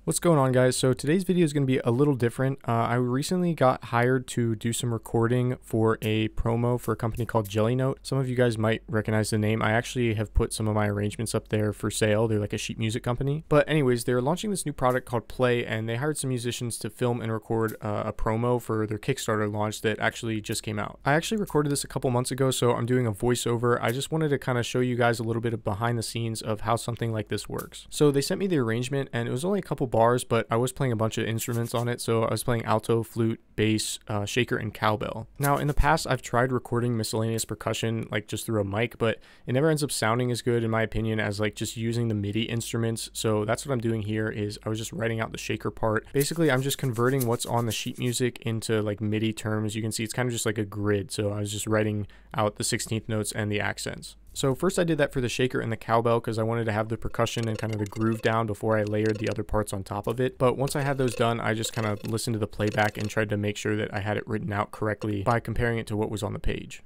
What's going on, guys? So today's video is going to be a little different. I recently got hired to do some recording for a promo for a company called Jelly Note. Some of you guys might recognize the name. I actually have put some of my arrangements up there for sale. They're like a sheet music company. But anyways, they're launching this new product called Play, and they hired some musicians to film and record a promo for their Kickstarter launch that actually just came out. I actually recorded this a couple months ago, so I'm doing a voiceover. I just wanted to kind of show you guys a little bit of behind the scenes of how something like this works. So they sent me the arrangement, and it was only a couple bars, but I was playing a bunch of instruments on it. So I was playing alto, flute, bass, shaker, and cowbell. Now in the past, I've tried recording miscellaneous percussion like just through a mic, but it never ends up sounding as good in my opinion as like just using the MIDI instruments. So that's what I'm doing here. Is I was just writing out the shaker part. Basically, I'm just converting what's on the sheet music into like MIDI terms. You can see it's kind of just like a grid. So I was just writing out the 16th notes and the accents. So first I did that for the shaker and the cowbell because I wanted to have the percussion and kind of the groove down before I layered the other parts on top of it. But once I had those done, I just kind of listened to the playback and tried to make sure that I had it written out correctly by comparing it to what was on the page.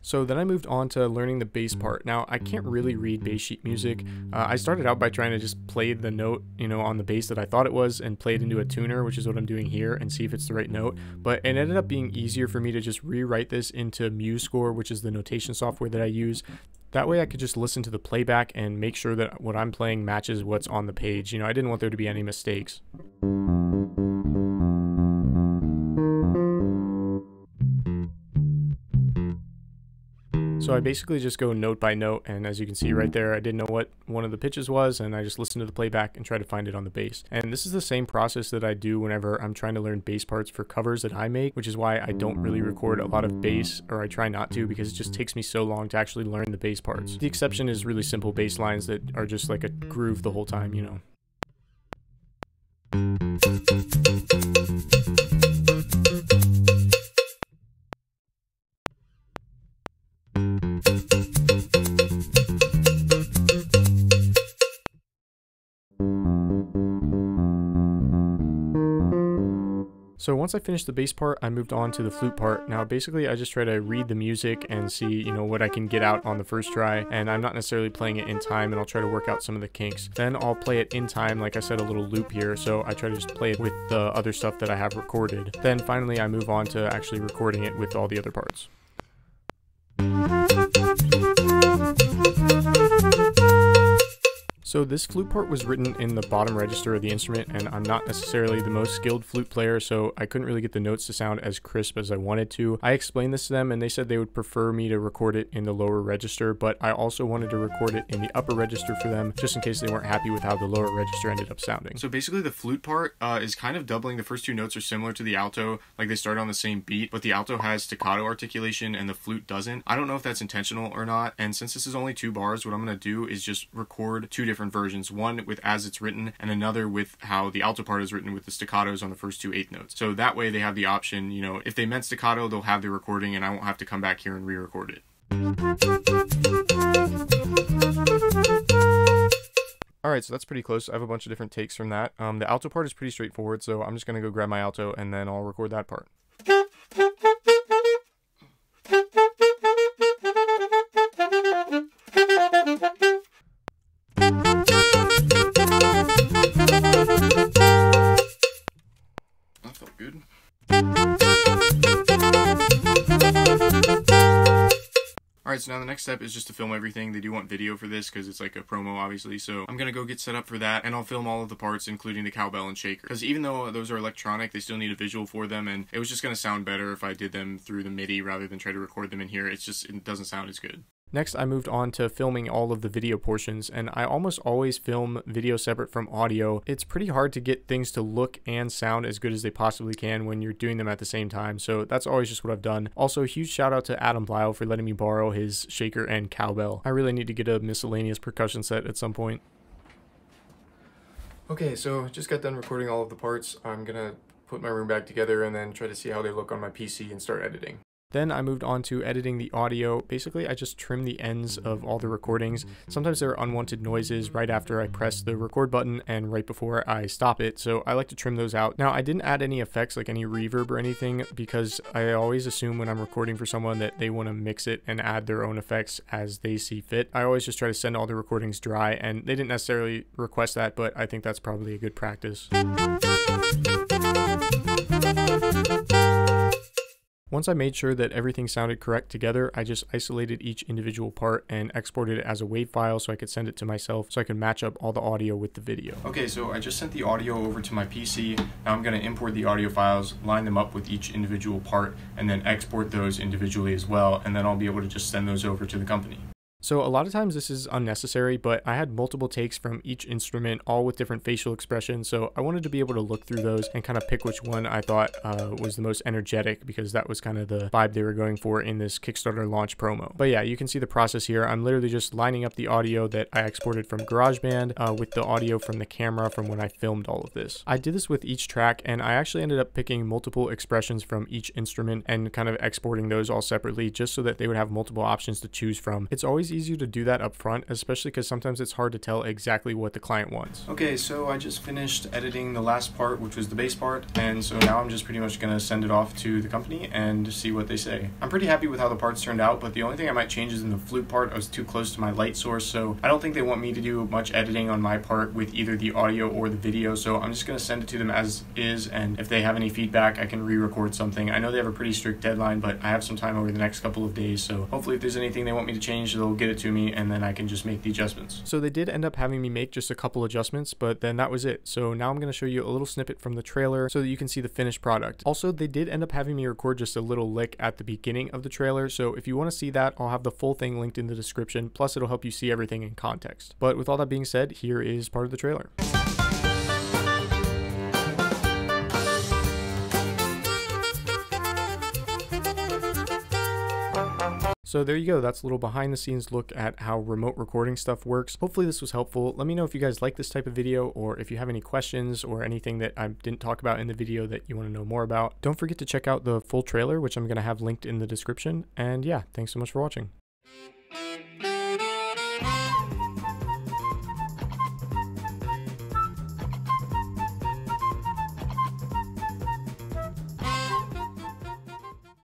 So then I moved on to learning the bass part. Now I can't really read bass sheet music. I started out by trying to just play the note, on the bass that I thought it was and play it into a tuner, which is what I'm doing here, and see if it's the right note. But it ended up being easier for me to just rewrite this into MuseScore, which is the notation software that I use. That way I could just listen to the playback and make sure that what I'm playing matches what's on the page. I didn't want there to be any mistakes. So I basically just go note by note, and as you can see right there, I didn't know what one of the pitches was, and I just listened to the playback and try to find it on the bass. And this is the same process that I do whenever I'm trying to learn bass parts for covers that I make, which is why I don't really record a lot of bass, or I try not to, because it just takes me so long to actually learn the bass parts. The exception is really simple bass lines that are just like a groove the whole time, So once I finished the bass part, I moved on to the flute part. Now basically I just try to read the music and see, what I can get out on the first try, and I'm not necessarily playing it in time, and I'll try to work out some of the kinks. Then I'll play it in time, like I said, a little loop here, so I try to just play it with the other stuff that I have recorded. Then finally I move on to actually recording it with all the other parts. So this flute part was written in the bottom register of the instrument, and I'm not necessarily the most skilled flute player, so I couldn't really get the notes to sound as crisp as I wanted to. I explained this to them, and they said they would prefer me to record it in the lower register, but I also wanted to record it in the upper register for them, just in case they weren't happy with how the lower register ended up sounding. So basically the flute part is kind of doubling. The first two notes are similar to the alto, like they start on the same beat, but the alto has staccato articulation and the flute doesn't. I don't know if that's intentional or not, and since this is only 2 bars, what I'm going to do is just record 2 different versions, one with as it's written and another with how the alto part is written with the staccatos on the first 2 eighth notes. So that way they have the option, if they meant staccato, they'll have the recording and I won't have to come back here and re-record it. Alright, so that's pretty close. I have a bunch of different takes from that. The alto part is pretty straightforward, so I'm just going to go grab my alto and then I'll record that part. That felt good. Alright, so now the next step is just to film everything. They do want video for this because it's like a promo, obviously, so I'm gonna go get set up for that, and I'll film all of the parts, including the cowbell and shaker. Because even though those are electronic, they still need a visual for them, and it was just gonna sound better if I did them through the MIDI rather than try to record them in here. It doesn't sound as good. Next, I moved on to filming all of the video portions, and I almost always film video separate from audio. It's pretty hard to get things to look and sound as good as they possibly can when you're doing them at the same time, so that's always just what I've done. Also, a huge shout out to Adam Blau for letting me borrow his shaker and cowbell. I really need to get a miscellaneous percussion set at some point. Okay, so just got done recording all of the parts. I'm gonna put my room back together and then try to see how they look on my PC and start editing. Then I moved on to editing the audio. Basically, I just trimmed the ends of all the recordings. Sometimes there are unwanted noises right after I press the record button and right before I stop it, so I like to trim those out. Now, I didn't add any effects like any reverb or anything because I always assume when I'm recording for someone that they want to mix it and add their own effects as they see fit. I always just try to send all the recordings dry, and they didn't necessarily request that, but I think that's probably a good practice. Once I made sure that everything sounded correct together, I just isolated each individual part and exported it as a WAV file so I could send it to myself so I could match up all the audio with the video. Okay, so I just sent the audio over to my PC. Now I'm going to import the audio files, line them up with each individual part, and then export those individually as well, and then I'll be able to just send those over to the company. So a lot of times this is unnecessary, but I had multiple takes from each instrument, all with different facial expressions, so I wanted to be able to look through those and kind of pick which one I thought was the most energetic, because that was kind of the vibe they were going for in this Kickstarter launch promo. But yeah, you can see the process here. I'm literally just lining up the audio that I exported from GarageBand with the audio from the camera from when I filmed all of this. I did this with each track, and I actually ended up picking multiple expressions from each instrument and kind of exporting those all separately just so that they would have multiple options to choose from. It's always easier to do that up front, especially because sometimes it's hard to tell exactly what the client wants. Okay, so I just finished editing the last part, which was the bass part, and so now I'm just pretty much going to send it off to the company and see what they say. I'm pretty happy with how the parts turned out, but the only thing I might change is in the flute part. I was too close to my light source, so I don't think they want me to do much editing on my part with either the audio or the video, so I'm just going to send it to them as is, and if they have any feedback, I can re-record something. I know they have a pretty strict deadline, but I have some time over the next couple of days, so hopefully if there's anything they want me to change, they'll get it to me, and then I can just make the adjustments. So they did end up having me make just a couple adjustments, but then that was it. So now I'm going to show you a little snippet from the trailer so that you can see the finished product. Also, they did end up having me record just a little lick at the beginning of the trailer, so if you want to see that, I'll have the full thing linked in the description, plus it'll help you see everything in context. But with all that being said, here is part of the trailer. So there you go, that's a little behind the scenes look at how remote recording stuff works. Hopefully this was helpful. Let me know if you guys like this type of video, or if you have any questions or anything that I didn't talk about in the video that you want to know more about. Don't forget to check out the full trailer, which I'm going to have linked in the description. And yeah, thanks so much for watching.